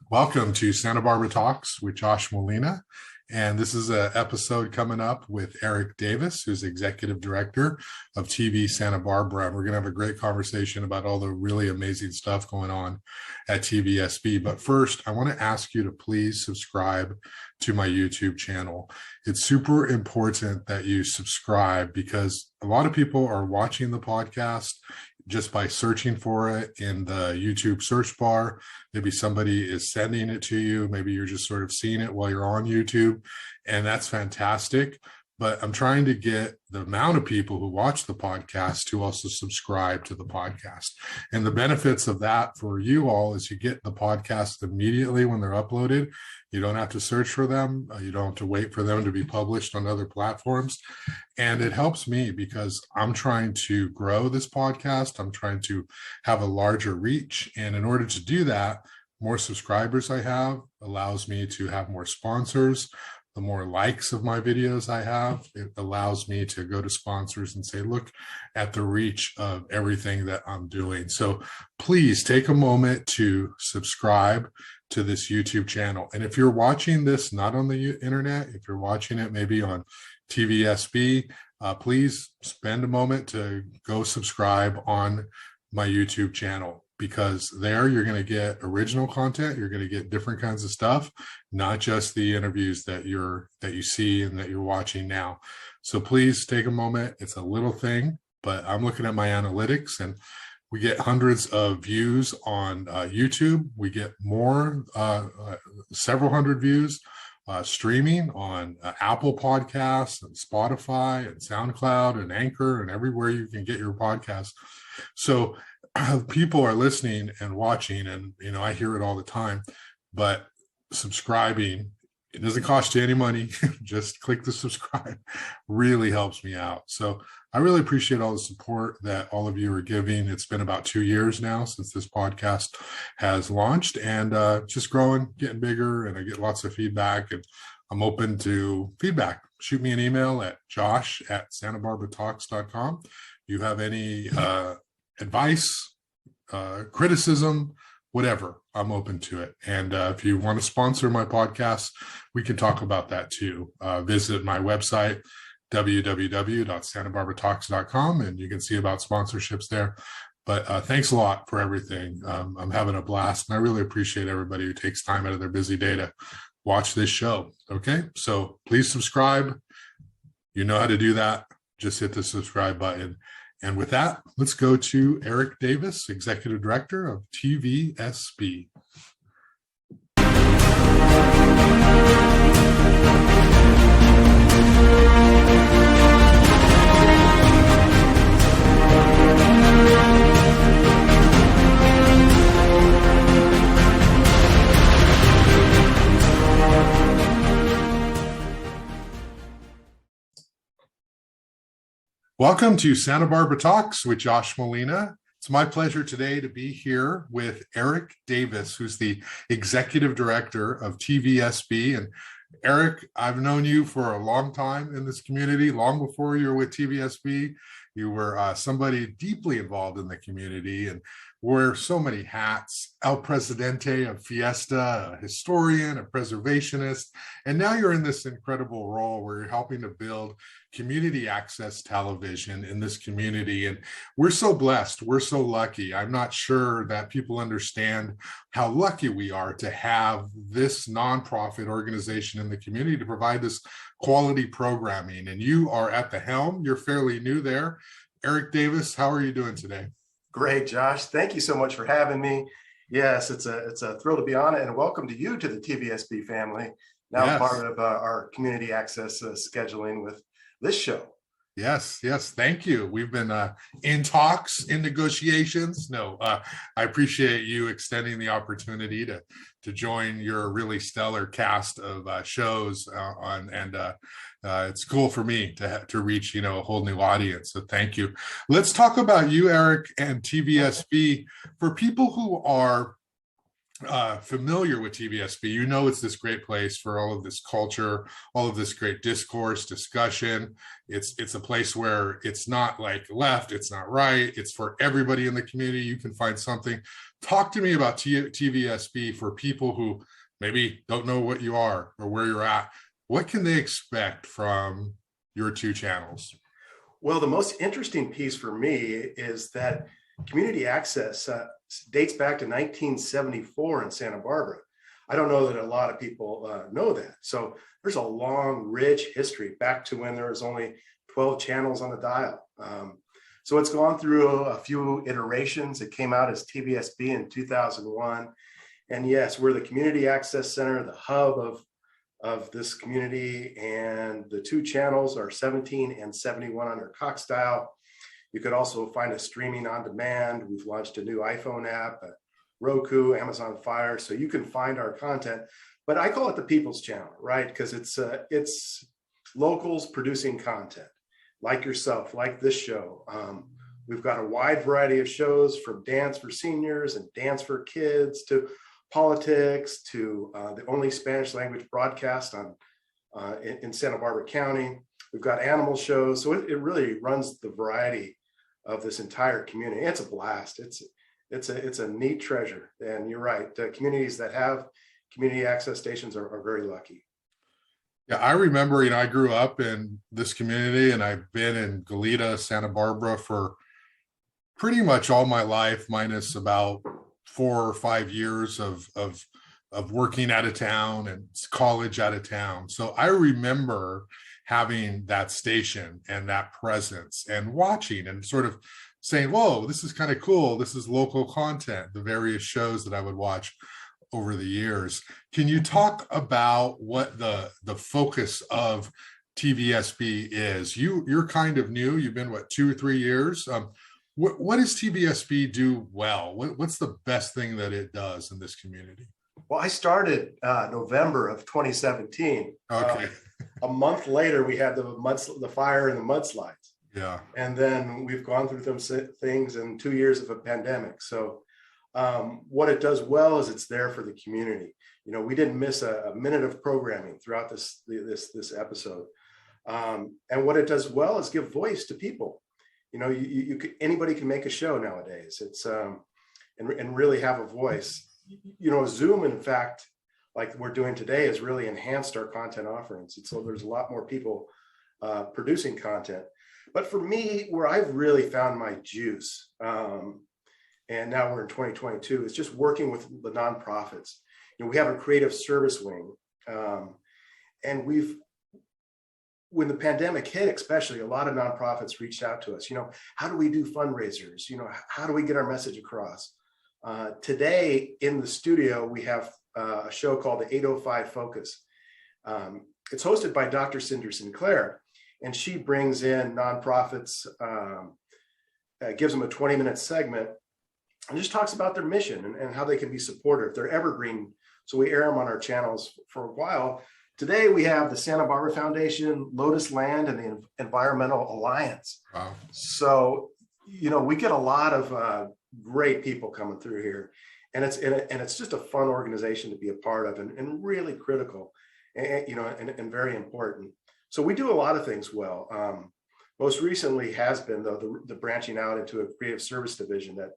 Welcome to Santa Barbara Talks with Josh Molina. And this is an episode coming up with Erik Davis, who's Executive Director of TV Santa Barbara. And we're going to have a great conversation about all the really amazing stuff going on at TVSB. But first, I want to ask you to please subscribe to my YouTube channel. It's super important that you subscribe because a lot of people are watching the podcast just by searching for it in the YouTube search bar. Maybe somebody is sending it to you. Maybe you're just sort of seeing it while you're on YouTube, and that's fantastic. But I'm trying to get the amount of people who watch the podcast to also subscribe to the podcast. And the benefits of that for you all is you get the podcast immediately when they're uploaded. You don't have to search for them. You don't have to wait for them to be published on other platforms. And it helps me because I'm trying to grow this podcast. I'm trying to have a larger reach. And in order to do that, more subscribers I have allows me to have more sponsors. The more likes of my videos I have, it allows me to go to sponsors and say, look at the reach of everything that I'm doing. So please take a moment to subscribe to this YouTube channel. And if you're watching this not on the internet, if you're watching it maybe on TVSB, please spend a moment to go subscribe on my YouTube channel. Because there you're going to get original content, you're going to get different kinds of stuff, not just the interviews that you see and that you're watching now. So please take a moment. It's a little thing, but I'm looking at my analytics and we get hundreds of views on YouTube. We get more, several hundred views streaming on Apple Podcasts and Spotify and SoundCloud and Anchor and everywhere you can get your podcasts. So people are listening and watching, and I hear it all the time, but subscribing, it doesn't cost you any money. Just click the subscribe, really helps me out. So I really appreciate all the support that all of you are giving. It's been about 2 years now since this podcast has launched, and just growing, getting bigger, and I get lots of feedback, and I'm open to feedback. Shoot me an email at josh@santabarbaratalks.com. You have any advice, criticism, whatever, I'm open to it. And if you want to sponsor my podcast, we can talk about that too. Visit my website, www.santabarbaratalks.com, and you can see about sponsorships there. But thanks a lot for everything. I'm having a blast, and I really appreciate everybody who takes time out of their busy day to watch this show. Okay, so please subscribe. You know how to do that. Just hit the subscribe button. And with that, let's go to Erik Davis, Executive Director of TVSB. Welcome to Santa Barbara Talks with Josh Molina. It's my pleasure today to be here with Erik Davis, who's the Executive Director of TVSB. And Erik, I've known you for a long time in this community, long before you were with TVSB. You were somebody deeply involved in the community and wore so many hats: El Presidente of Fiesta, a historian, a preservationist, and now you're in this incredible role where you're helping to build community access television in this community. And we're so blessed. We're so lucky. I'm not sure that people understand how lucky we are to have this nonprofit organization in the community to provide this quality programming. And you are at the helm. You're fairly new there. Erik Davis, how are you doing today? Great, Josh. Thank you so much for having me. Yes, it's a thrill to be on it, and welcome to you to the TVSB family. Now yes. Part of our community access scheduling with this show. Yes. Thank you. We've been in talks, in negotiations. I appreciate you extending the opportunity to join your really stellar cast of shows it's cool for me to reach a whole new audience. So thank you. Let's talk about you, Erik, and TVSB. For people who are familiar with TVSB, you know it's this great place for all of this culture, all of this great discourse, discussion. It's a place where it's not like left, it's not right. It's for everybody in the community. You can find something. Talk to me about TVSB for people who maybe don't know what you are or where you're at. What can they expect from your two channels? Well, the most interesting piece for me is that community access dates back to 1974 in Santa Barbara. I don't know that a lot of people know that. So there's a long, rich history back to when there was only 12 channels on the dial. So it's gone through a few iterations. It came out as TVSB in 2001. And yes, we're the Community Access Center, the hub of this community. And the two channels are 17 and 71 under Cox dial. You could also find us streaming on demand. We've launched a new iPhone app, Roku, Amazon Fire, so you can find our content. But I call it the People's Channel, right? Because it's locals producing content, like yourself, like this show. We've got a wide variety of shows, from dance for seniors and dance for kids to politics to the only Spanish language broadcast in Santa Barbara County. We've got animal shows, so it really runs the variety of this entire community. It's a blast. It's a neat treasure. And you're right, the communities that have community access stations are very lucky. Yeah, I remember, I grew up in this community, and I've been in Goleta, Santa Barbara for pretty much all my life, minus about 4 or 5 years of working out of town and college out of town. So I remember having that station and that presence and watching and sort of saying, whoa, this is kind of cool. This is local content, the various shows that I would watch over the years. Can you talk about what the focus of TVSB is? You're kind of new. You've been, what, 2 or 3 years? What does TVSB do well? What's the best thing that it does in this community? Well, I started November of 2017. Okay. A month later, we had the fire and the mudslides. Yeah. And then we've gone through some things in 2 years of a pandemic. So what it does well is it's there for the community. We didn't miss a minute of programming throughout this episode. And what it does well is give voice to people. Anybody can make a show nowadays. It's and really have a voice. Zoom, in fact, like we're doing today, has really enhanced our content offerings. And so there's a lot more people producing content. But for me, where I've really found my juice, and now we're in 2022, is just working with the nonprofits. We have a creative service wing, and when the pandemic hit, especially, a lot of nonprofits reached out to us. How do we do fundraisers? How do we get our message across? Today in the studio, we have a show called the 805 Focus. It's hosted by Dr. Cinder Sinclair, and she brings in nonprofits, gives them a 20-minute segment, and just talks about their mission and how they can be supportive. They're evergreen, so we air them on our channels for a while. Today, we have the Santa Barbara Foundation, Lotus Land, and the Environmental Alliance. Wow. So, we get a lot of great people coming through here. And it's just a fun organization to be a part of, and really critical, and very important. So we do a lot of things well. Most recently has been, though, the branching out into a creative service division that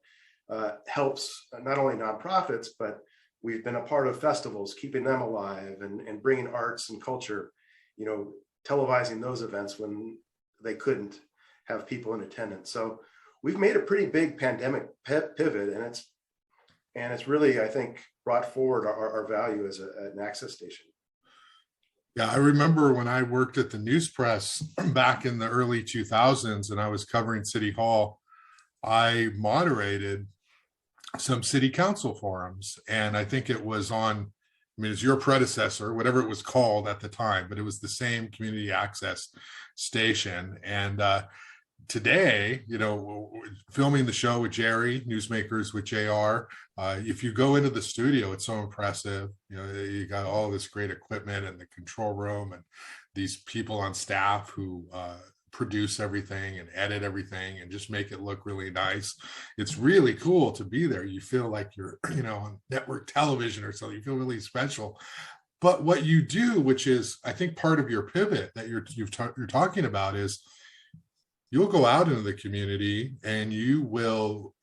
helps not only nonprofits, but we've been a part of festivals, keeping them alive, and bringing arts and culture, televising those events when they couldn't have people in attendance. So we've made a pretty big pandemic pivot, and it's really, I think, brought forward our value as an access station. Yeah, I remember when I worked at the news press back in the early 2000s, and I was covering City Hall, I moderated some city council forums. And I think it was it's your predecessor, whatever it was called at the time, but it was the same community access station. And today, filming the show with Jerry, Newsmakers with JR, if you go into the studio, it's so impressive. You got all this great equipment and the control room and these people on staff who produce everything and edit everything and just make it look really nice. It's really cool to be there. You feel like you're, on network television or something. You feel really special. But what you do, which is, I think, part of your pivot that you're talking about, is you'll go out into the community and you will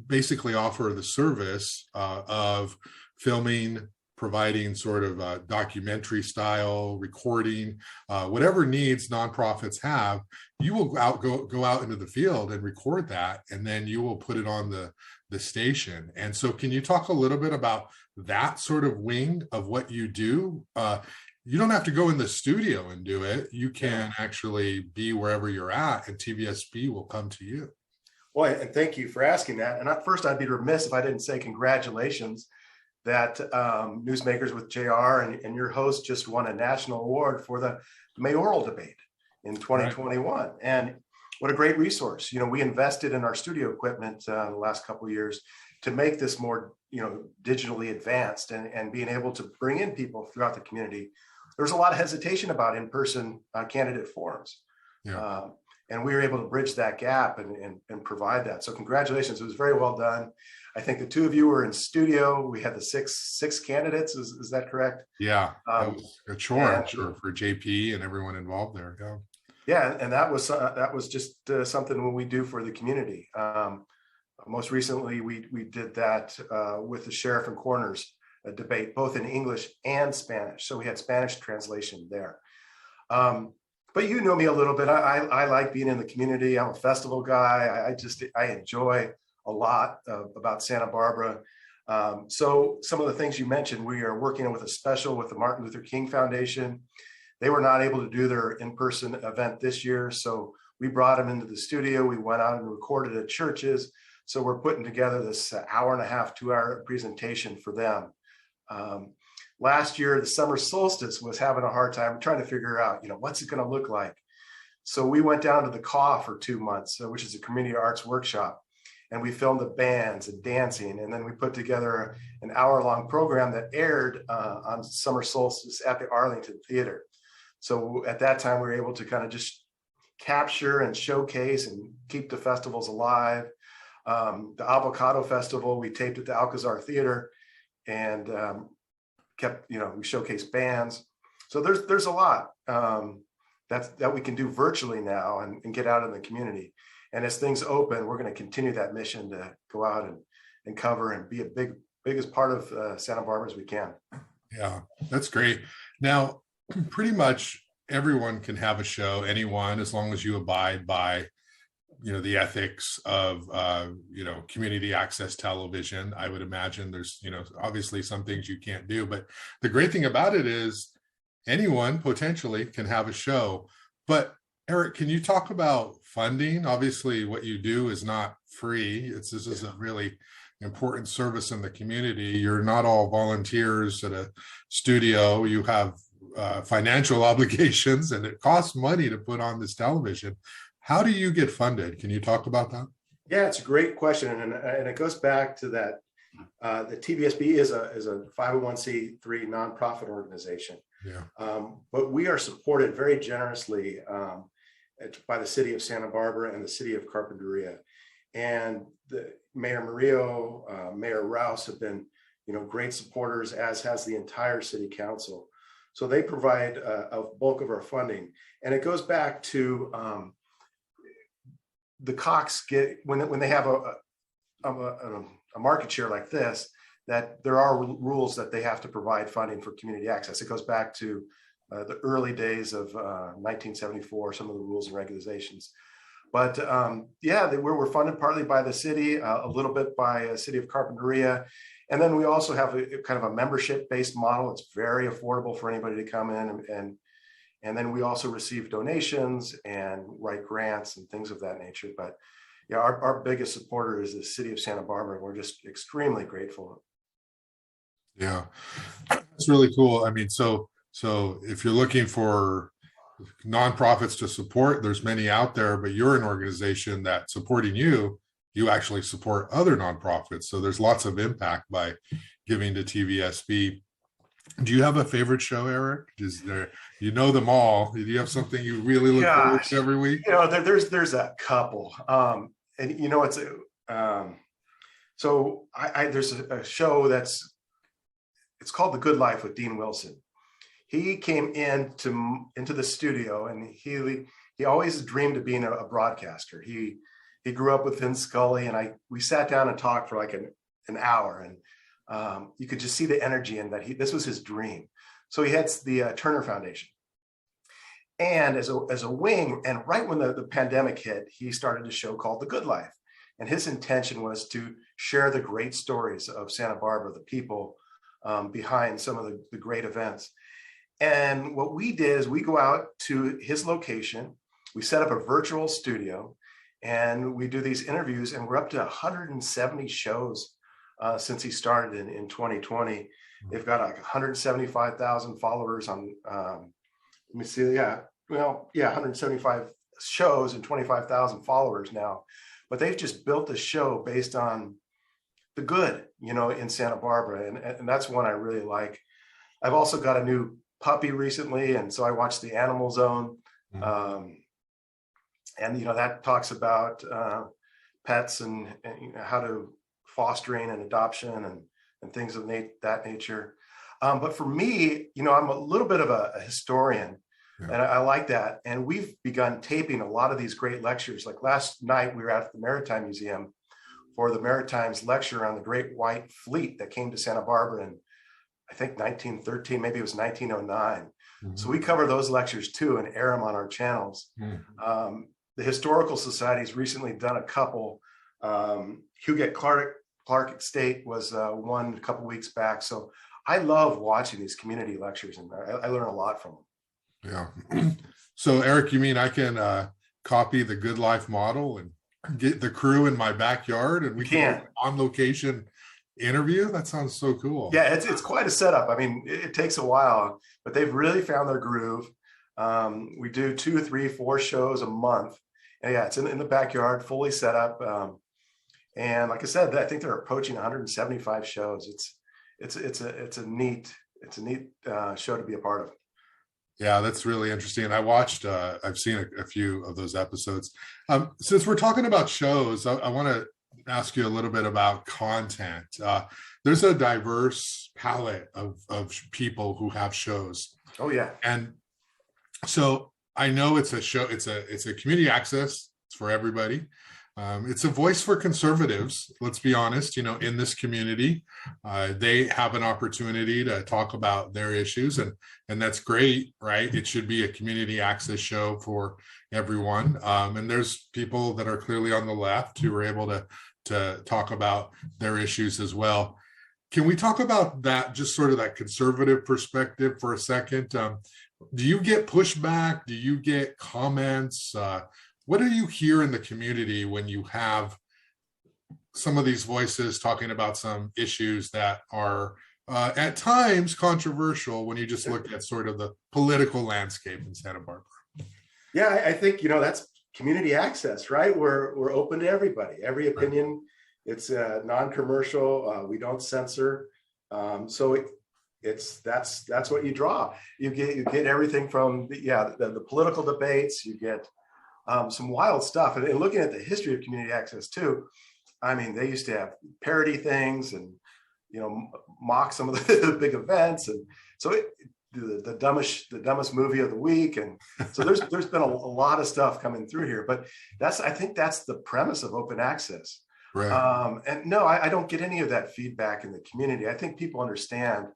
basically offer the service of filming, providing sort of documentary style recording, whatever needs nonprofits have. You will go out into the field and record that, and then you will put it on the station. And so can you talk a little bit about that sort of wing of what you do? You don't have to go in the studio and do it. You can actually be wherever you're at, and TVSB will come to you. Well, and thank you for asking that. And at first, I'd be remiss if I didn't say congratulations that Newsmakers with JR and your host just won a national award for the mayoral debate in 2021. Right. And what a great resource. We invested in our studio equipment the last couple of years to make this more, digitally advanced and being able to bring in people throughout the community. There's a lot of hesitation about in-person candidate forums. Yeah. And we were able to bridge that gap and provide that. So congratulations. It was very well done. I think the two of you were in studio. We had the six candidates. Is that correct? Yeah. That was a chore, for JP and everyone involved there. Yeah. Yeah. And that was just something we do for the community. Most recently, we did that with the sheriff and coroner's debate, both in English and Spanish. So we had Spanish translation there. But you know me a little bit. I like being in the community. I'm a festival guy. I enjoy a lot about Santa Barbara. So some of the things you mentioned, we are working with a special with the Martin Luther King Foundation. They were not able to do their in-person event this year. So we brought them into the studio. We went out and recorded at churches. So we're putting together this hour and a half, 2-hour presentation for them. Last year, the summer solstice was having a hard time trying to figure out, what's it going to look like? So we went down to the CAW for 2 months, which is a community arts workshop. And we filmed the bands and dancing. And then we put together an hour-long program that aired on summer solstice at the Arlington Theater. So at that time, we were able to kind of just capture and showcase and keep the festivals alive. The Avocado Festival, we taped at the Alcazar Theater and we showcased bands. So there's a lot that we can do virtually now and get out in the community. And as things open, we're going to continue that mission to go out and cover and be a biggest part of Santa Barbara as we can. Yeah, that's great. Now, pretty much everyone can have a show, anyone, as long as you abide by the ethics of community access television. I would imagine there's obviously some things you can't do, but the great thing about it is anyone potentially can have a show. But Erik, can you talk about funding? Obviously what you do is not free. This is a really important service in the community. You're not all volunteers at a studio. You have financial obligations, and it costs money to put on this television. How do you get funded? Can you talk about that? Yeah, it's a great question. And it goes back to that. The TVSB is a 501c3 nonprofit organization. Yeah. But we are supported very generously by the city of Santa Barbara and the city of Carpinteria. And the Mayor Murillo, Mayor Rouse have been, great supporters, as has the entire city council. So they provide a bulk of our funding. And it goes back to the Cox get when they have a market share like this, that there are rules that they have to provide funding for community access. It goes back to the early days of 1974, some of the rules and regulations. But we're funded partly by the city, a little bit by the city of Carpinteria. And then we also have a kind of a membership-based model. It's very affordable for anybody to come in and then we also receive donations and write grants and things of that nature. But yeah, our biggest supporter is the city of Santa Barbara. And we're just extremely grateful. Yeah, it's really cool. I mean, so if you're looking for nonprofits to support, there's many out there, but you're an organization that supporting you actually support other nonprofits. So there's lots of impact by giving to TVSB. Do you have a favorite show, Eric? Is there, you know them all. Do you have something you really look forward to Gosh, every week? there's a couple, and it's a so I there's a show it's called The Good Life with Dean Wilson. He came into the studio, and he always dreamed of being a broadcaster. He grew up with Vince Scully, and we sat down and talked for like an hour, and you could just see the energy in that. This was his dream. So he had the Turner Foundation, and as a wing, and right when the pandemic hit, he started a show called The Good Life, and his intention was to share the great stories of Santa Barbara, the people behind some of the great events. And what we did is we go out to his location, we set up a virtual studio, and we do these interviews, and we're up to 170 shows since he started in 2020. They've got like 175,000 followers on, let me see, 175 shows and 25,000 followers now. But they've just built the show based on the good, in Santa Barbara. And that's one I really like. I've also got a new puppy recently, and so I watched the Animal Zone, and that talks about pets and how to fostering and adoption and things of that nature. But for me, I'm a little bit of a historian, and I like that. And we've begun taping a lot of these great lectures. Like last night, we were at the Maritime Museum for the Maritimes lecture on the Great White Fleet that came to Santa Barbara in, I think, 1913, maybe it was 1909. So we cover those lectures too and air them on our channels. The Historical Society's recently done a couple. Huguette Clark Estate was one a couple weeks back. So I love watching these community lectures, and I learn a lot from them. Yeah. So Eric, you mean I can copy the Good Life model and get the crew in my backyard and we can on location interview? That sounds so cool. Yeah, it's quite a setup. I mean, it takes a while, but they've really found their groove. We do 2, 3, 4 shows a month, and yeah, it's in the backyard, fully set up. And like I said, I think they're approaching 175 shows. It's a neat show to be a part of. Yeah, that's really interesting. I watched, I've seen a few of those episodes. Since we're talking about shows, I want to ask you a little bit about content. There's a diverse palette of people who have shows. Oh yeah. And so I know it's a show, it's a community access, it's for everybody. It's a voice for conservatives, let's be honest, in this community. They have an opportunity to talk about their issues, and that's great, right? It should be a community access show for everyone. And there's people that are clearly on the left who are able to talk about their issues as well. Can we talk about that, just sort of that conservative perspective for a second? Do you get pushback? Do you get comments? What do you hear in the community when you have some of these voices talking about some issues that are at times controversial when you just look at sort of the political landscape in Santa Barbara? Yeah, I think, that's community access, right? We're open to everybody, every opinion. It's non-commercial. We don't censor. So that's what you draw. You get everything from the political debates. You get some wild stuff. And looking at the history of community access too, I mean, they used to have parody things and, mock some of the big events. And so the dumbest movie of the week. And so there's been a lot of stuff coming through here, but I think that's the premise of open access. Right. And no, I don't get any of that feedback in the community. I think people understand,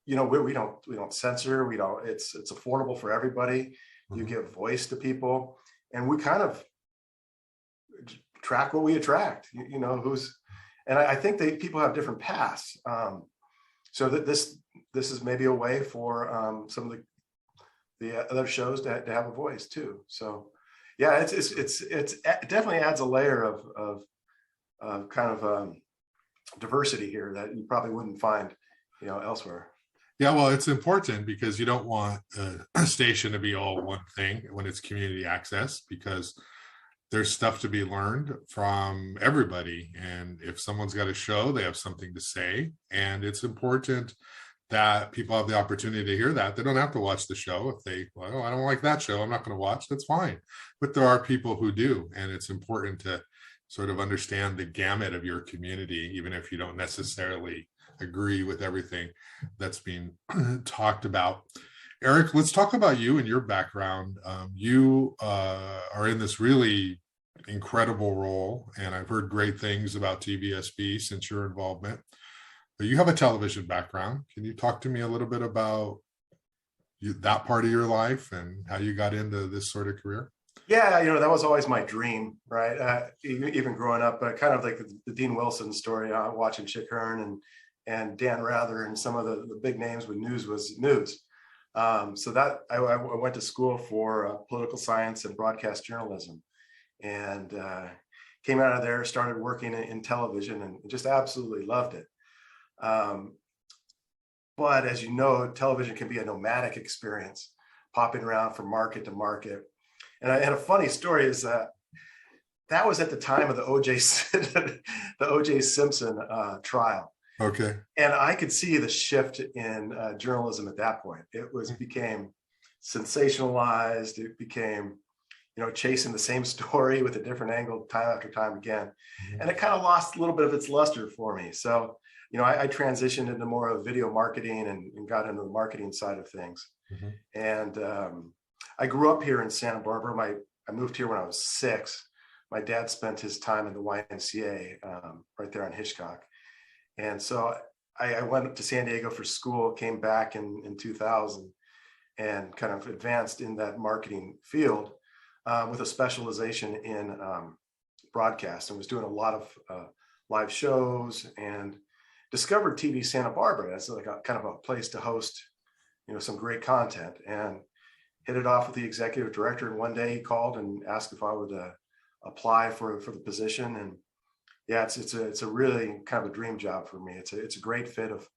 we don't censor, it's affordable for everybody. You give voice to people, and we kind of track what we attract, and I think people have different paths. So that this is maybe a way for some of the other shows to have a voice too. So yeah, it definitely adds a layer of kind of diversity here that you probably wouldn't find, elsewhere. Yeah, well, it's important because you don't want a station to be all one thing when it's community access, because there's stuff to be learned from everybody. And if someone's got a show, they have something to say. And it's important that people have the opportunity to hear that. They don't have to watch the show. If they, well, oh, I don't like that show, I'm not going to watch, that's fine. But there are people who do. And it's important to sort of understand the gamut of your community, even if you don't necessarily agree with everything that's being talked about. Erik, let's talk about you and your background. You are in this really incredible role, and I've heard great things about TVSB since your involvement. But you have a television background. Can you talk to me a little bit about that part of your life and how you got into this sort of career? Yeah, that was always my dream, right? Even growing up, kind of like the Dean Wilson story, watching Chick Hearn and Dan Rather and some of the big names when news was news. So that I went to school for political science and broadcast journalism, and came out of there, started working in television, and just absolutely loved it. But as you know, television can be a nomadic experience, popping around from market to market. And I had a funny story is that was at the time of the O.J. Simpson trial. Okay. And I could see the shift in journalism at that point. Became sensationalized. It became, chasing the same story with a different angle time after time again. And it kind of lost a little bit of its luster for me. So, I transitioned into more of video marketing and got into the marketing side of things. And I grew up here in Santa Barbara. I moved here when I was 6. My dad spent his time in the YMCA right there on Hitchcock. And so I went to San Diego for school, came back in 2000 and kind of advanced in that marketing field with a specialization in broadcast, and was doing a lot of live shows, and discovered TV Santa Barbara as like a kind of a place to host, some great content, and hit it off with the executive director. And one day he called and asked if I would apply for the position. And yeah, it's a really kind of a dream job for me. It's a great fit of,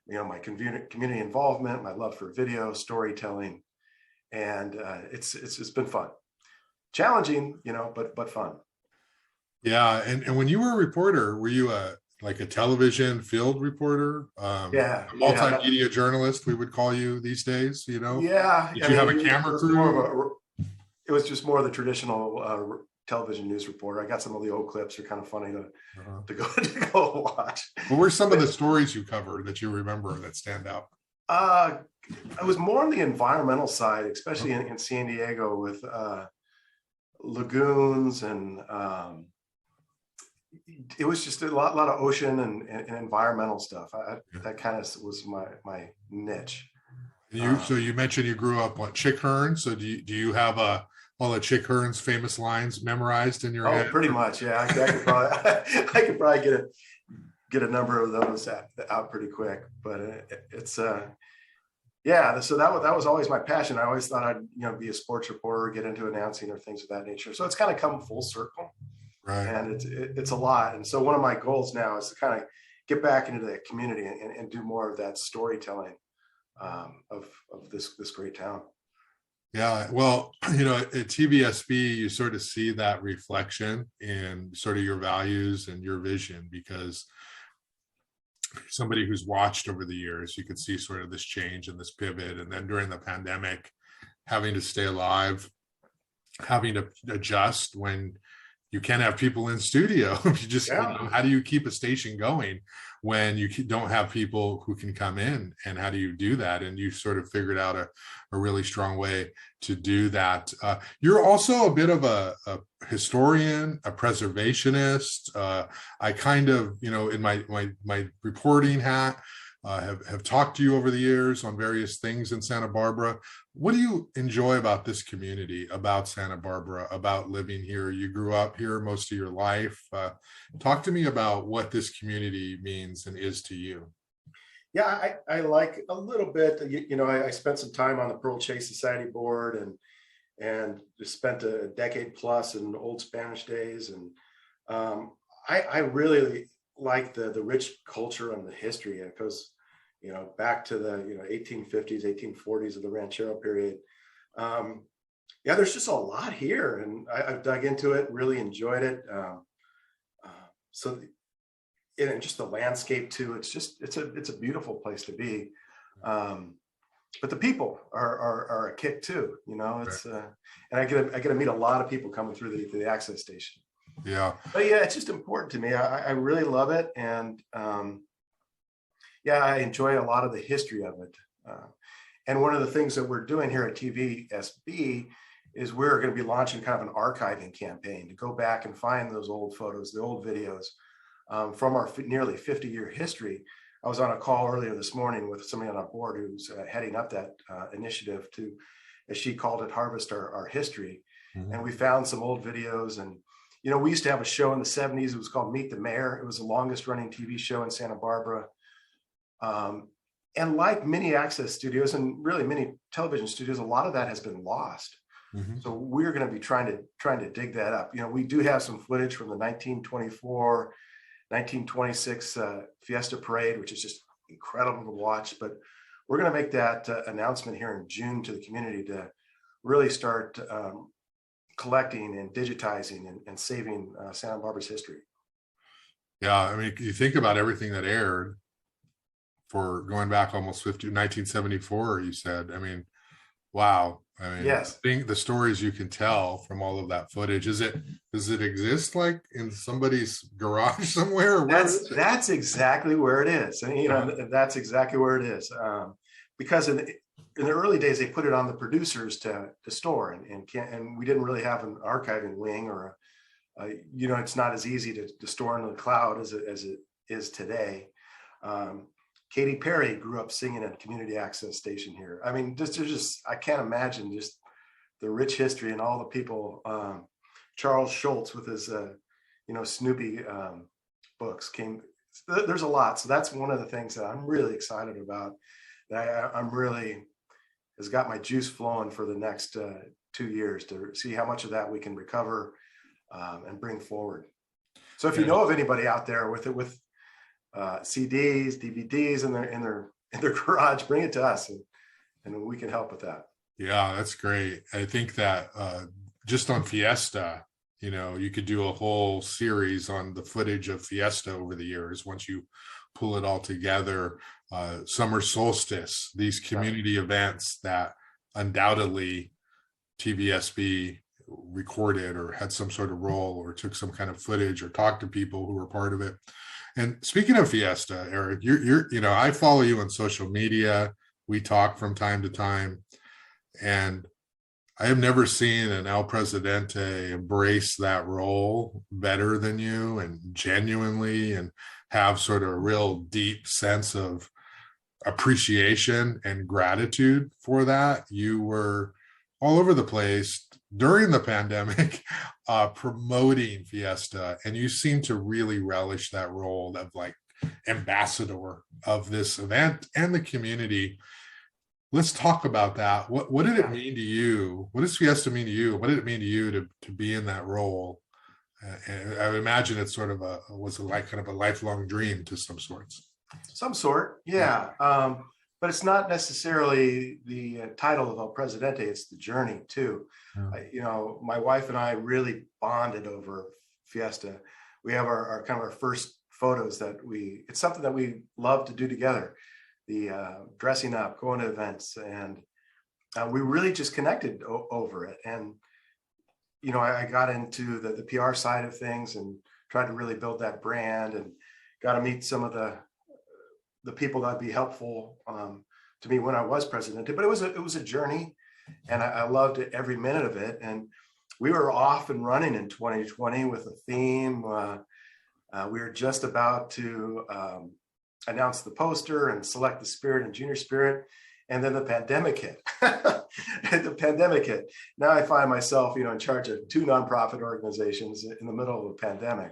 my community involvement, my love for video storytelling, and it's been fun, challenging, but fun. Yeah, and when you were a reporter, were you a television field reporter? Yeah, a multimedia journalist, we would call you these days. Yeah. Did you have a camera crew? It was just more of the traditional television news reporter. I got some of the old clips. They're kind of funny to go watch. What were some of the stories you covered that you remember that stand out? I was more on the environmental side, especially in San Diego with lagoons, and it was just a lot of ocean and environmental stuff. That kind of was my niche. So you mentioned you grew up on Chick Hearn. So do you have all of Chick Hearn's famous lines memorized in your head? Oh, pretty much. Yeah, I could probably get a number of those out pretty quick. But it's yeah. So that was always my passion. I always thought I'd be a sports reporter, get into announcing or things of that nature. So it's kind of come full circle. Right. And it's a lot. And so one of my goals now is to kind of get back into that community and do more of that storytelling of this great town. Yeah, well, at TVSB, you sort of see that reflection in sort of your values and your vision, because somebody who's watched over the years, you could see sort of this change and this pivot. And then during the pandemic, having to stay alive, having to adjust when you can't have people in studio. You just, how do you keep a station going when you don't have people who can come in, and how do you do that? And you sort of figured out a really strong way to do that. You're also a bit of a historian, a preservationist. I kind of, in my reporting hat, have talked to you over the years on various things in Santa Barbara. What do you enjoy about this community, about Santa Barbara, about living here? You grew up here most of your life. Talk to me about what this community means and is to you. Yeah, I like a little bit. I spent some time on the Pearl Chase Society board and just spent a decade plus in old Spanish days. And I really like the rich culture and the history. It goes back to the 1850s, 1840s of the Ranchero period. There's just a lot here, and I've dug into it, really enjoyed it. And just the landscape too. It's a beautiful place to be. But the people are a kick too. It's Right. and I get to meet a lot of people coming through the access station. Yeah. But yeah, it's just important to me. I really love it, and yeah, I enjoy a lot of the history of it. And one of the things that we're doing here at TVSB is we're going to be launching kind of an archiving campaign to go back and find those old photos, the old videos from our nearly 50-year history. I was on a call earlier this morning with somebody on our board who's heading up that initiative to, as she called it, harvest our history. Mm-hmm. And we found some old videos. And, we used to have a show in the 70s. It was called Meet the Mayor. It was the longest running TV show in Santa Barbara. And like many access studios and really many television studios, a lot of that has been lost. Mm-hmm. So we're going to be trying to dig that up. We do have some footage from the 1924, 1926 Fiesta parade, which is just incredible to watch. But we're going to make that announcement here in June to the community to really start collecting and digitizing and saving Santa Barbara's history. Yeah, I mean, you think about everything that aired for going back almost 1974, you said. I mean, wow. I mean, yes. I think the stories you can tell from all of that footage, does it exist like in somebody's garage somewhere? Or that's exactly where it is. And that's exactly where it is. Because in the early days, they put it on the producers to store, and we didn't really have an archiving wing, or it's not as easy to store in the cloud as it is today. Katy Perry grew up singing at a community access station here. I mean, I can't imagine just the rich history and all the people. Charles Schultz with his, Snoopy books came. There's a lot. So that's one of the things that I'm really excited about. That I'm really has got my juice flowing for the next 2 years to see how much of that we can recover and bring forward. So if you know of anybody out there with CDs, DVDs in their garage, bring it to us, and we can help with that. Yeah, that's great. I think that just on Fiesta, you could do a whole series on the footage of Fiesta over the years once you pull it all together. Summer solstice, these community events that undoubtedly TVSB recorded or had some sort of role or took some kind of footage or talked to people who were part of it. And speaking of Fiesta, Erik, you're I follow you on social media. We talk from time to time, and I have never seen an El Presidente embrace that role better than you, and genuinely, and have sort of a real deep sense of appreciation and gratitude for that. You were all over the place during the pandemic promoting Fiesta, and you seem to really relish that role of like ambassador of this event and the community. Let's talk about that. What did it mean to you? What does Fiesta mean to you? What did it mean to you to be in that role? And I would imagine it's sort of was kind of a lifelong dream to some sorts. Some sort, yeah. But it's not necessarily the title of El Presidente, it's the journey too. Yeah. My wife and I really bonded over Fiesta. We have our kind of our first photos it's something that we love to do together. The dressing up, going to events, and we really just connected over it. And, I got into the PR side of things and tried to really build that brand, and got to meet some of the people that'd be helpful to me when I was president. But it was a journey, and I loved every minute of it. And we were off and running in 2020 with a theme. We were just about to announce the poster and select the spirit and junior spirit, and then the pandemic hit. Now I find myself, in charge of 2 nonprofit organizations in the middle of a pandemic,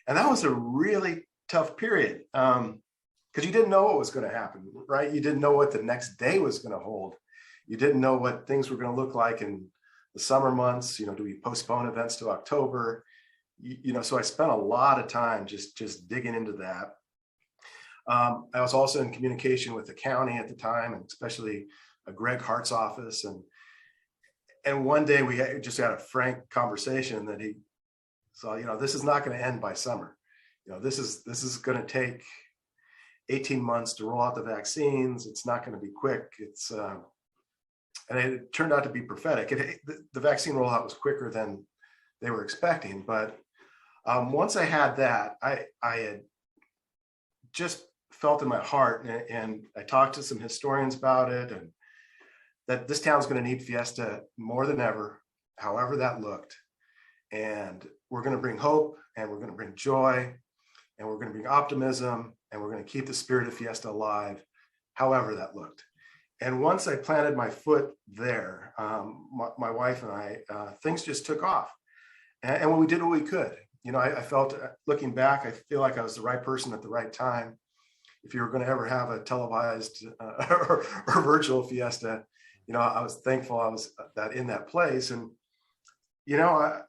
and that was a really tough period. Because you didn't know what was going to happen, right? You didn't know what the next day was going to hold. You didn't know what things were going to look like in the summer months. Do we postpone events to October? So I spent a lot of time just digging into that. I was also in communication with the county at the time, and especially Greg Hart's office. And one day we just had a frank conversation that he saw, this is not going to end by summer. This is going to take. 18 months to roll out the vaccines. It's not going to be quick. And it turned out to be prophetic. The vaccine rollout was quicker than they were expecting. But once I had that, I had just felt in my heart, and I talked to some historians about it, and that this town's going to need Fiesta more than ever, however that looked. And we're going to bring hope, and we're going to bring joy, and we're going to bring optimism, and we're going to keep the spirit of Fiesta alive, however that looked. And once I planted my foot there, my wife and I, things just took off. And we did what we could. You know, I felt, looking back, I feel like I was the right person at the right time. If you were going to ever have a televised or virtual Fiesta, you know, I was thankful I was in that place. And, you know,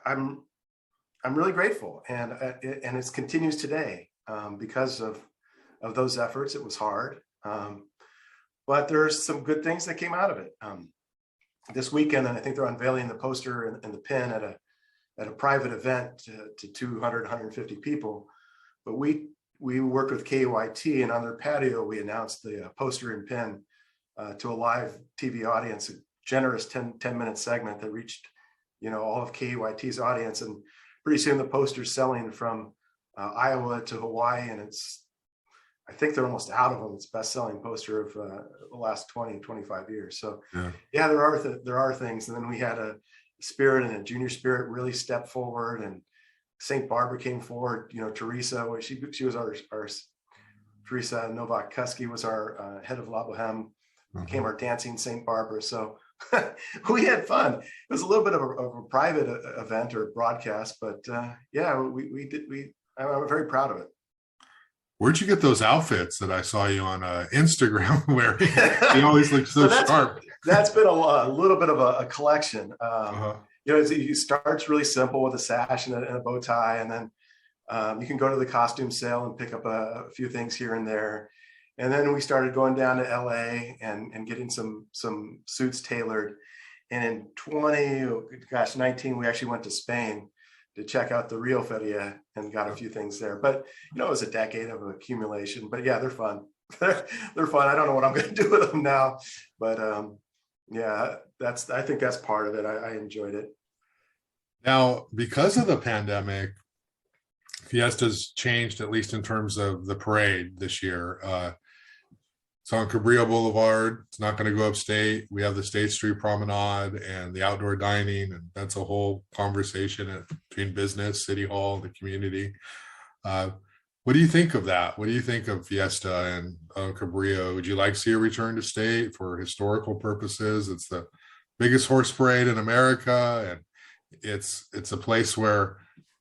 I'm really grateful, and it continues today because of those efforts. It was hard, but there's some good things that came out of it. This weekend, and I think they're unveiling the poster and the pin at a private event to 200, 150 people. But we worked with KUIT, and on their patio, we announced the poster and pin to a live TV audience, a generous 10-minute segment that reached, you know, all of KUIT's audience. And pretty soon the poster's selling from Iowa to Hawaii, and I think they're almost out of them. It's best-selling poster of the last 20, 25 years. So yeah, there are things. And then we had a spirit, and a junior spirit really stepped forward, and St. Barbara came forward. You know, Teresa, she was our Teresa Novak-Kusky was our head of La Boheme, became our dancing St. Barbara. So we had fun. It was a little bit of a private event or broadcast, but yeah, we did. I'm very proud of it. Where'd you get those outfits that I saw you on Instagram wearing? You always look so sharp. That's been a little bit of a collection. You know, it starts really simple with a sash and a bow tie, and then you can go to the costume sale and pick up a few things here and there. And then we started going down to LA and getting some suits tailored. And in 19, we actually went to Spain to check out the Rio Feria and got a few things there. But, you know, it was a decade of accumulation. But yeah, they're fun. They're fun. I don't know what I'm going to do with them now. But yeah, I think that's part of it. I enjoyed it. Now, because of the pandemic, Fiesta's changed, at least in terms of the parade this year. It's on Cabrillo Boulevard. It's not going to go upstate. We have the State Street Promenade and the outdoor dining, and that's a whole conversation between business, City Hall, the community. What do you think of that? What do you think of Fiesta and Cabrillo? Would you like to see a return to state for historical purposes? It's the biggest horse parade in America, and it's a place where,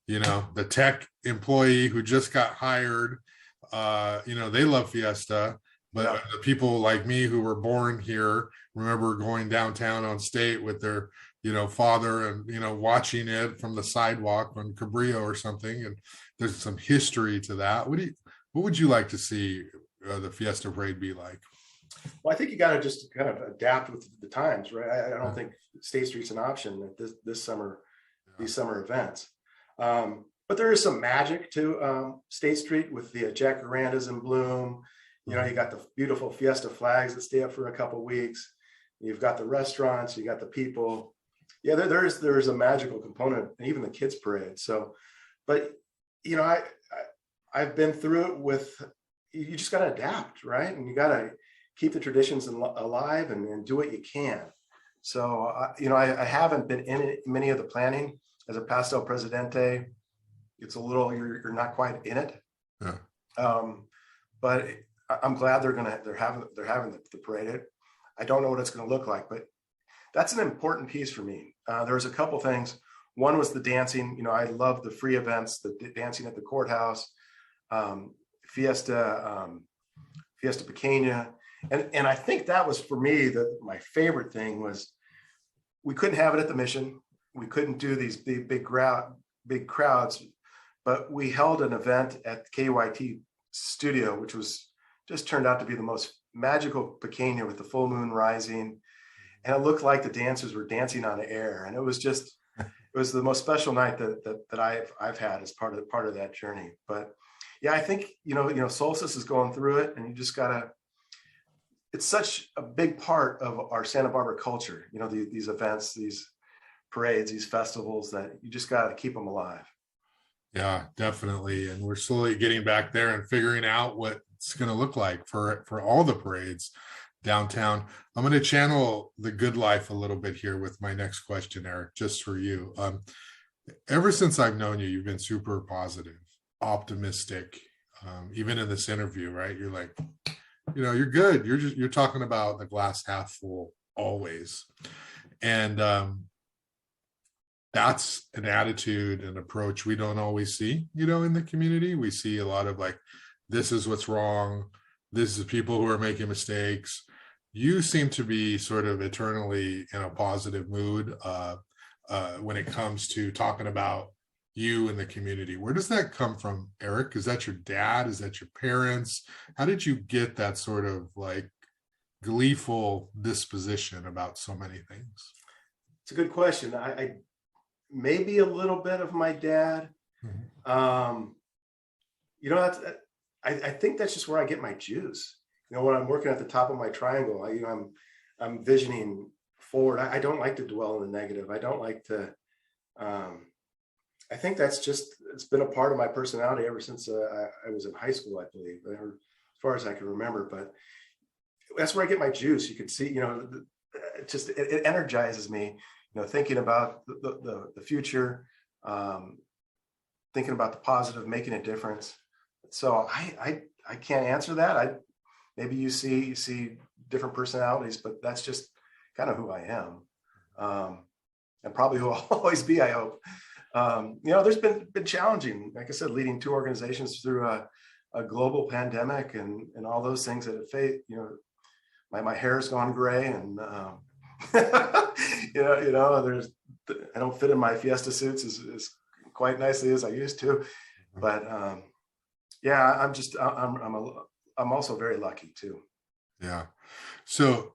you know, the tech employee who just got hired, you know, they love Fiesta. But the people like me who were born here remember going downtown on State with their, you know, father and, you know, watching it from the sidewalk on Cabrillo or something. And there's some history to that. What would you like to see the Fiesta parade be like? Well, I think you got to just kind of adapt with the times, right? I don't think State Street's an option at this summer, these summer events. But there is some magic to State Street with the jacarandas in bloom. You know, you got the beautiful Fiesta flags that stay up for a couple of weeks. You've got the restaurants, you got the people. Yeah, there's a magical component, and even the kids parade. So, but you know, I've been through it with. You just got to adapt, right? And you got to keep the traditions alive and do what you can. So, you know, I haven't been in many of the planning as a Pastel Presidente. It's a little you're not quite in it. Yeah. But I'm glad they're having the parade. I don't know what it's going to look like, but that's an important piece for me. There was a couple things. One was the dancing. You know, I love the free events, the dancing at the courthouse, Fiesta Pequeña, and I think that was for me my favorite thing was we couldn't have it at the Mission. We couldn't do these big crowds, but we held an event at KUIT studio, which just turned out to be the most magical Pequeña with the full moon rising. And it looked like the dancers were dancing on air. And it was the most special night that I've had as part of that journey. But Yeah, I think, Solstice is going through it, and you just gotta, it's such a big part of our Santa Barbara culture, these events, these parades, these festivals, that you just got to keep them alive. Yeah, definitely. And we're slowly getting back there and figuring out what it's going to look like for all the parades downtown. I'm going to channel the good life a little bit here with my next question, Erik, just for you. Ever since I've known you, you've been super positive, optimistic. Even in this interview, right? You're like, you're good. You're talking about the glass half full always. And that's an attitude and approach we don't always see, in the community. We see a lot of like, this is what's wrong. This is people who are making mistakes. You seem to be sort of eternally in a positive mood when it comes to talking about you and the community. Where does that come from, Erik? Is that your dad? Is that your parents? How did you get that sort of like gleeful disposition about so many things? It's a good question. I maybe a little bit of my dad. Mm-hmm. That's, I think that's just where I get my juice. When I'm working at the top of my triangle, I'm visioning forward. I don't like to dwell in the negative. I don't like to. I think that's just, it's been a part of my personality ever since I was in high school, I believe, or as far as I can remember. But that's where I get my juice. You can see, it energizes me. Thinking about the future, thinking about the positive, making a difference. So I can't answer that. Maybe you see different personalities, but that's just kind of who I am, and probably who I'll always be, I hope. There's been challenging, like I said, leading two organizations through a global pandemic and all those things that have faced. My hair's gone gray, and there's, I don't fit in my Fiesta suits as quite nicely as I used to, but I'm also very lucky too. Yeah. So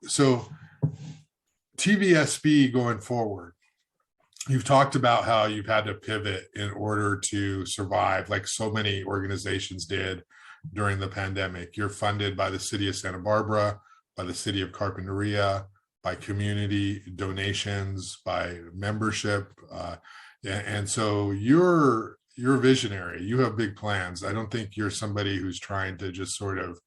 TVSB going forward, you've talked about how you've had to pivot in order to survive, like so many organizations did during the pandemic. You're funded by the city of Santa Barbara, by the city of Carpinteria, by community donations, by membership. And so you're visionary. You have big plans. I don't think you're somebody who's trying to just sort of,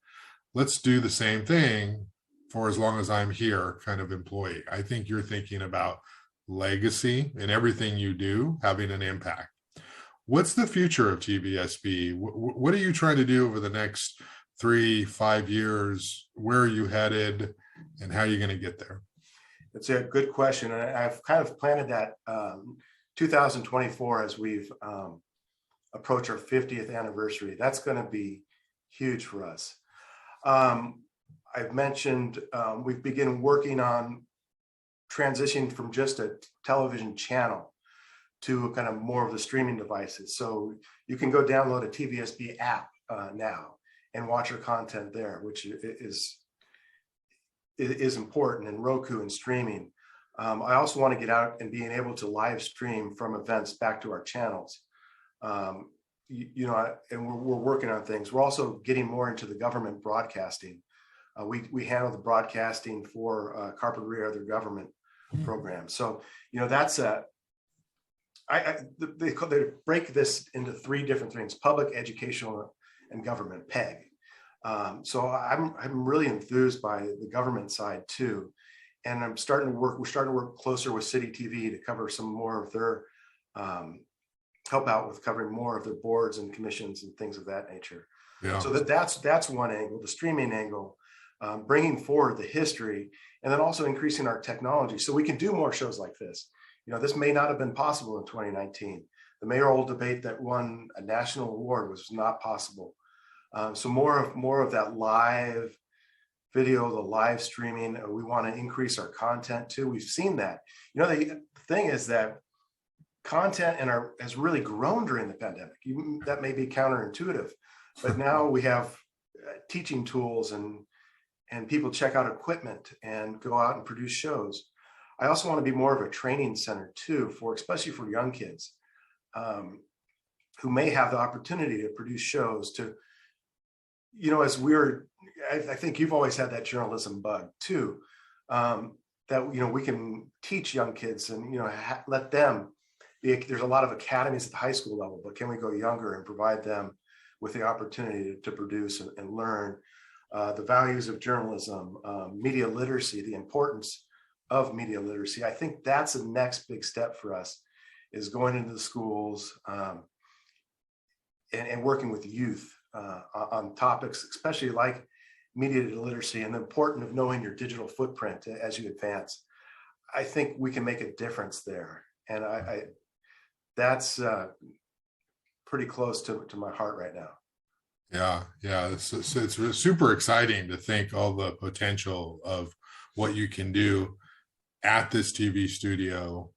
let's do the same thing for as long as I'm here kind of employee. I think you're thinking about legacy and everything you do having an impact. What's the future of TVSB? What are you trying to do over the next 3-5 years? Where are you headed, and how are you going to get there? It's a good question. And I've kind of planted that 2024 as we've approached our 50th anniversary. That's going to be huge for us. I've mentioned we've begun working on transitioning from just a television channel to kind of more of the streaming devices. So you can go download a TVSB app now and watch our content there, which is important, and Roku and streaming. I also want to get out and being able to live stream from events back to our channels. And we're working on things. We're also getting more into the government broadcasting. We handle the broadcasting for Carpinteria, other government programs. So, that's they break this into 3 different things: public, educational, and government, PEG. So I'm really enthused by the government side too. And we're starting to work closer with City TV to cover some more of their, help out with covering more of their boards and commissions and things of that nature. Yeah. So that's one angle, the streaming angle, bringing forward the history, and then also increasing our technology so we can do more shows like this. This may not have been possible in 2019. The mayoral debate that won a national award was not possible. So more of that live video, the live streaming. We want to increase our content too. We've seen that. The thing is that content has really grown during the pandemic. That may be counterintuitive, but now we have teaching tools and people check out equipment and go out and produce shows. I also want to be more of a training center too, especially for young kids. who may have the opportunity to produce shows to, as I think you've always had that journalism bug too, that, we can teach young kids and, let them there's a lot of academies at the high school level, but can we go younger and provide them with the opportunity to produce and learn the values of journalism, media literacy, the importance of media literacy. I think that's the next big step for us, is going into the schools and working with youth on topics, especially like media literacy and the importance of knowing your digital footprint as you advance. I think we can make a difference there. And that's pretty close to my heart right now. Yeah. It's super exciting to think all the potential of what you can do at this TV studio.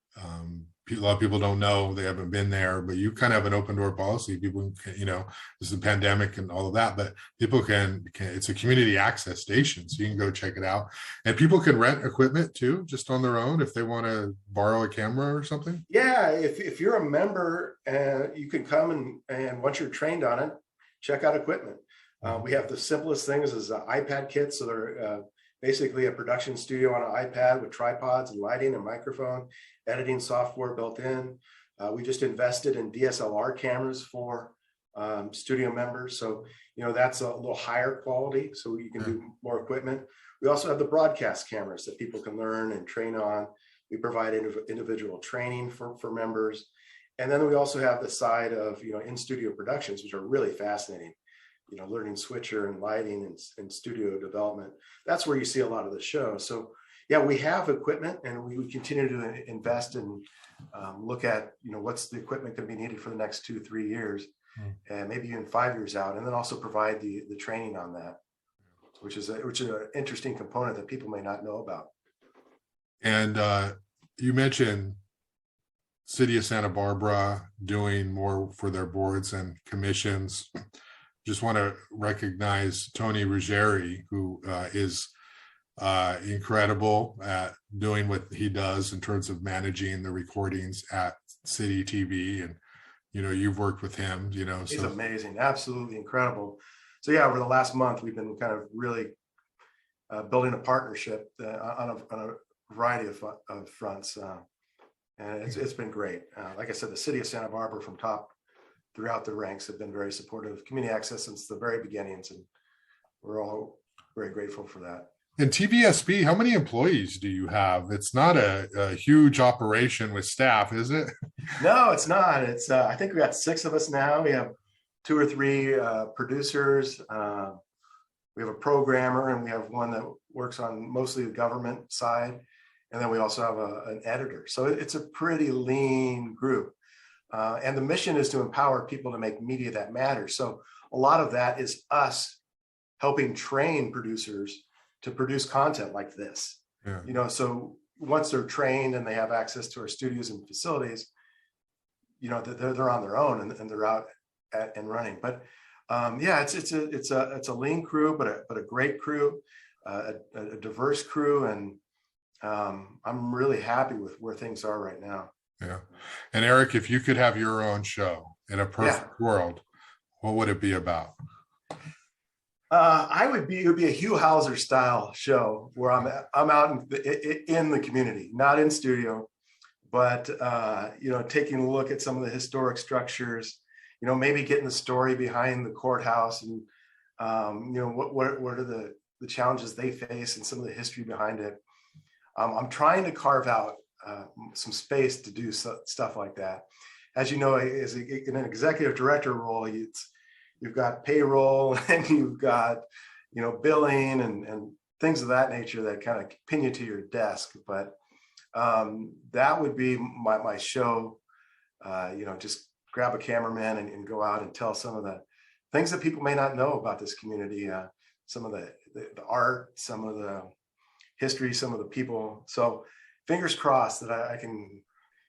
A lot of people don't know, they haven't been there, but you kind of have an open door policy. People can, this is a pandemic and all of that, but people can, it's a community access station, so you can go check it out. And people can rent equipment too, just on their own, if they want to borrow a camera or something. Yeah, if you're a member, you can come and once you're trained on it, check out equipment. We have the simplest things as iPad kits. So they're basically a production studio on an iPad with tripods and lighting and microphone, editing software built in. We just invested in DSLR cameras for studio members. So, that's a little higher quality, so you can do more equipment. We also have the broadcast cameras that people can learn and train on. We provide individual training for members. And then we also have the side of, in-studio productions, which are really fascinating. Learning switcher and lighting and studio development. That's where you see a lot of the show. So yeah, we have equipment, and we continue to invest and look at, what's the equipment going to be needed for the next 2-3 years, and maybe even 5 years out, and then also provide the training on that, which is an interesting component that people may not know about. And you mentioned City of Santa Barbara doing more for their boards and commissions. Just want to recognize Tony Ruggieri, who is incredible at doing what he does in terms of managing the recordings at City TV. And, you've worked with him, He's amazing, absolutely incredible. So yeah, over the last month, we've been kind of really building a partnership on a variety of fronts. And it's been great. Like I said, the City of Santa Barbara from top throughout the ranks have been very supportive of community access since the very beginnings, and we're all very grateful for that. And TVSB, how many employees do you have? It's not a huge operation with staff, is it? No, it's not. It's I think we got 6 of us now. We have 2 or 3 producers. We have a programmer, and we have one that works on mostly the government side. And then we also have an editor. So it's a pretty lean group. And the mission is to empower people to make media that matters. So a lot of that is us helping train producers to produce content like this. Yeah. So once they're trained and they have access to our studios and facilities, they're on their own and they're out and running. But yeah, it's a lean crew, but a great crew, a diverse crew, and I'm really happy with where things are right now. Yeah. And Erik, if you could have your own show in a perfect world, what would it be about? It would be a Hugh Hauser style show where I'm out in the community, not in studio, but taking a look at some of the historic structures, maybe getting the story behind the courthouse, and what are the challenges they face and some of the history behind it. I'm trying to carve out some space to do stuff like that. As you know, as in an executive director role, you've got payroll and you've got, billing and things of that nature that kind of pin you to your desk. But that would be my show, just grab a cameraman and go out and tell some of the things that people may not know about this community, some of the art, some of the history, some of the people. So fingers crossed that I can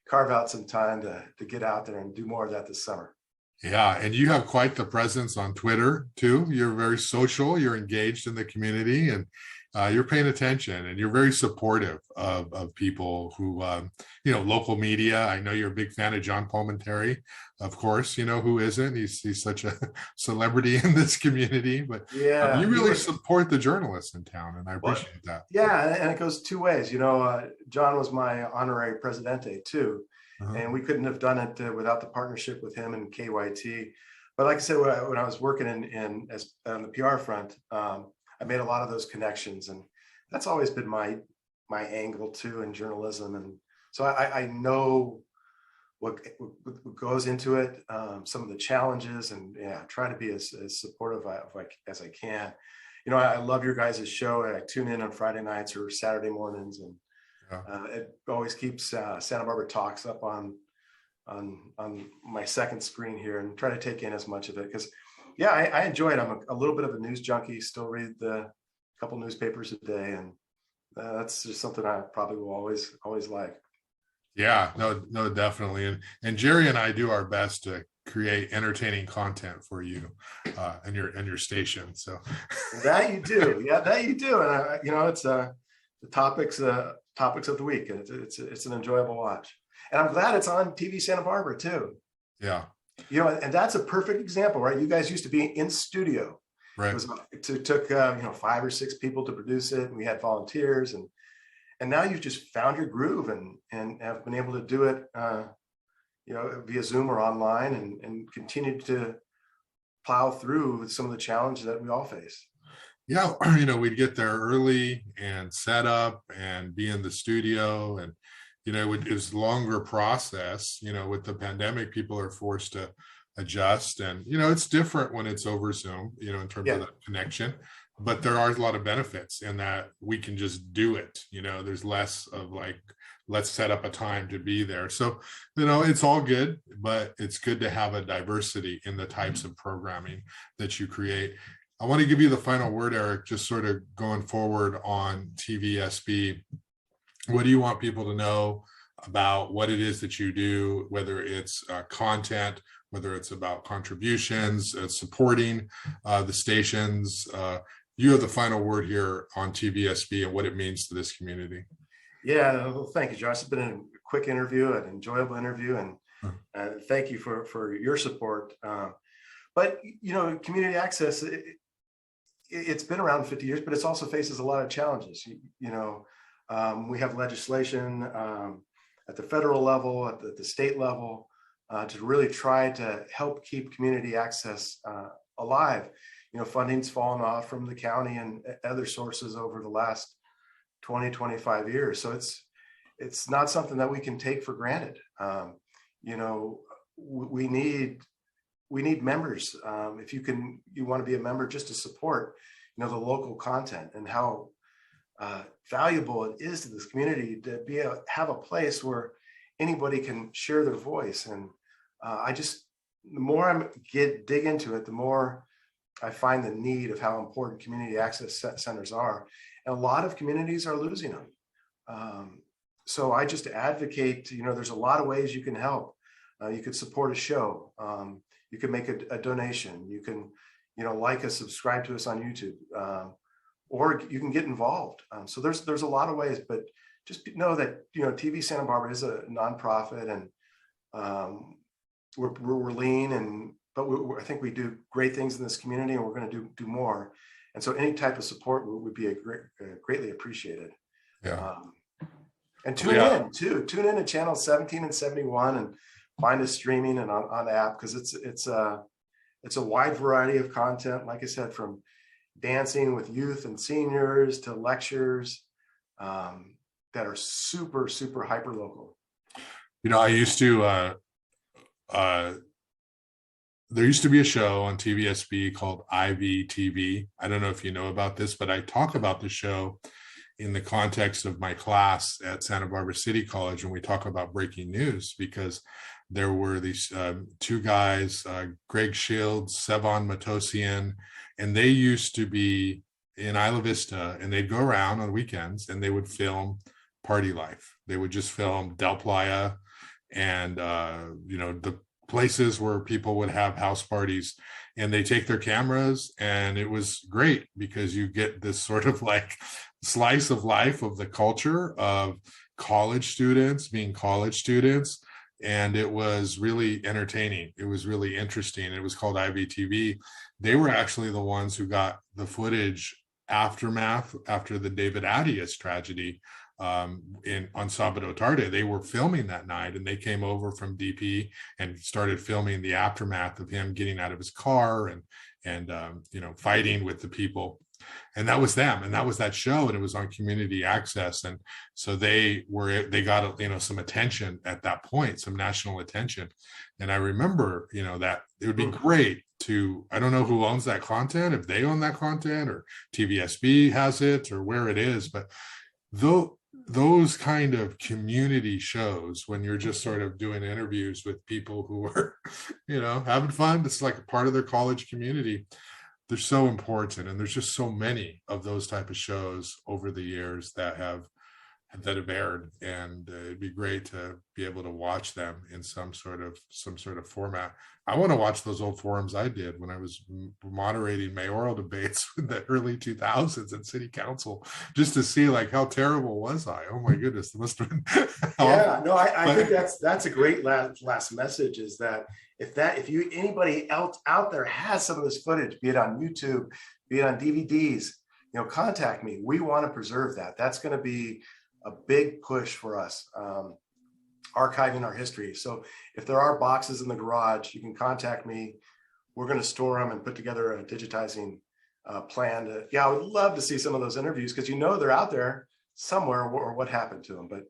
carve out some time to get out there and do more of that this summer. Yeah, and you have quite the presence on Twitter too. You're very social, you're engaged in the community, and you're paying attention and you're very supportive of people who, local media. I know you're a big fan of John Palminteri, of course, who isn't? He's such a celebrity in this community, but Yeah, you he really was. support the journalists in town, and I Well, appreciate that. yeah, and it goes two ways. John was my honorary presidente too, Uh-huh. and we couldn't have done it without the partnership with him and KYT. But like I said, when I was working in as on the PR front, I made a lot of those connections, and that's always been my angle too in journalism. And so I know what goes into it, some of the challenges, and yeah, try to be as supportive as I can. I love your guys' show. I tune in on Friday nights or Saturday mornings, and it always keeps Santa Barbara Talks up on my second screen here, and try to take in as much of it because, yeah, I enjoy it. I'm a little bit of a news junkie. Still read the couple newspapers a day, and that's just something I probably will always like. Yeah, no, definitely. And Jerry and I do our best to create entertaining content for you and your station. So that you do. Yeah, that you do. And it's the topics of the week. And it's an enjoyable watch. And I'm glad it's on TV Santa Barbara too. Yeah. And that's a perfect example, right? You guys used to be in studio. Right. It took 5 or 6 people to produce it, and we had volunteers, and now you've just found your groove and have been able to do it via Zoom or online, and continue to plow through some of the challenges that we all face. Yeah, we'd get there early and set up and be in the studio, and it was a longer process. With the pandemic, people are forced to adjust, and it's different when it's over Zoom, in terms of that connection. But there are a lot of benefits in that we can just do it. There's less of like, let's set up a time to be there. So, it's all good, but it's good to have a diversity in the types of programming that you create. I want to give you the final word, Erik, just sort of going forward on TVSB. What do you want people to know about what it is that you do, whether it's content, whether it's about contributions, supporting the stations? You have the final word here on TVSB and what it means to this community. Yeah, well, thank you, Josh. It's been a quick interview, an enjoyable interview, and thank you for your support. But community access, it's been around 50 years, but it's also faces a lot of challenges. We have legislation at the federal level, at the state level, to really try to help keep community access alive. Funding's fallen off from the county and other sources over the last 20, 25 years. So it's not something that we can take for granted. We need members. If you want to be a member just to support, the local content and how valuable it is to this community to have a place where anybody can share their voice. And the more I dig into it, the more I find the need of how important community access centers are. And a lot of communities are losing them. So I just advocate, there's a lot of ways you can help. You could support a show. You can make a donation. You can, like us, subscribe to us on YouTube, or you can get involved. So there's a lot of ways, but just know that, TV Santa Barbara is a nonprofit, and we're lean, but I think we do great things in this community, and we're going to do more. And so any type of support would be greatly appreciated. Yeah. And tune in to channel 17 and 71, and find us streaming and on app, because it's a wide variety of content. Like I said, from dancing with youth and seniors to lectures that are super, super hyper local. I used to there used to be a show on TVSB called IVTV. I don't know if you know about this, but I talk about the show in the context of my class at Santa Barbara City College, and we talk about breaking news, because there were these 2 guys, Greg Shields, Sevon Matosian, and they used to be in Isla Vista, and they'd go around on weekends and they would film party life. They would just film Del Playa and the places where people would have house parties, and they take their cameras, and it was great because you get this sort of like slice of life of the culture of college students being college students. And it was really entertaining. It was really interesting. It was called IVTV. They were actually the ones who got the footage aftermath after the David Adias tragedy on Sabado Tarde. They were filming that night, and they came over from DP and started filming the aftermath of him getting out of his car and fighting with the people. And that was them, and that was that show, and it was on community access. And so they got some attention at that point, some national attention. And I remember that it would be great to, I don't know who owns that content, if they own that content or TVSB has it or where it is, but those kind of community shows, when you're just sort of doing interviews with people who are having fun, it's like a part of their college community, they're so important. And there's just so many of those type of shows over the years that have aired, and it'd be great to be able to watch them in some sort of format. I want to watch those old forums I did when I was moderating mayoral debates in the early 2000s at city council, just to see like how terrible was I. Oh my goodness, it must have been yeah, no, I think that's a great last message, is that if anybody else out there has some of this footage, be it on YouTube, be it on DVDs, contact me. We want to preserve that. That's going to be a big push for us, archiving our history. So if there are boxes in the garage, you can contact me. We're going to store them and put together a digitizing plan. I would love to see some of those interviews, because they're out there somewhere, or what happened to them. But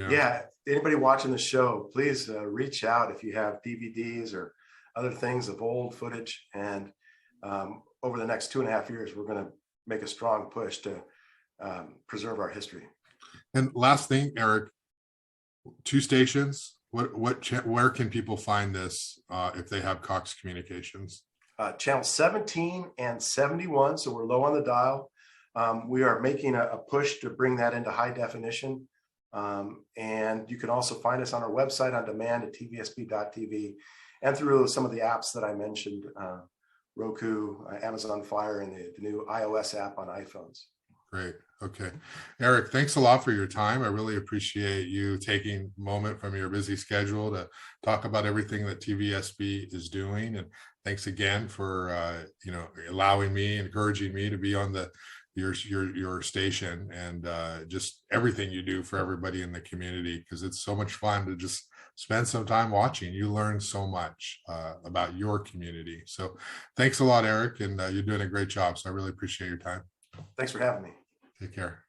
yeah, anybody watching the show, please reach out if you have DVDs or other things of old footage. And over the next 2.5 years, we're going to make a strong push to preserve our history. And last thing, Erik, 2 stations. Where can people find this if they have Cox Communications? Channel 17 and 71. So we're low on the dial. We are making a push to bring that into high definition. And you can also find us on our website on demand at tvsb.tv, and through some of the apps that I mentioned, Roku, Amazon Fire, and the new iOS app on iPhones. Great. Okay. Erik, thanks a lot for your time. I really appreciate you taking a moment from your busy schedule to talk about everything that TVSB is doing. And thanks again for, allowing me, encouraging me to be on your station, and just everything you do for everybody in the community, because it's so much fun to just spend some time watching. You learn so much about your community. So thanks a lot, Erik, and you're doing a great job. So I really appreciate your time. Thanks for having me. Take care.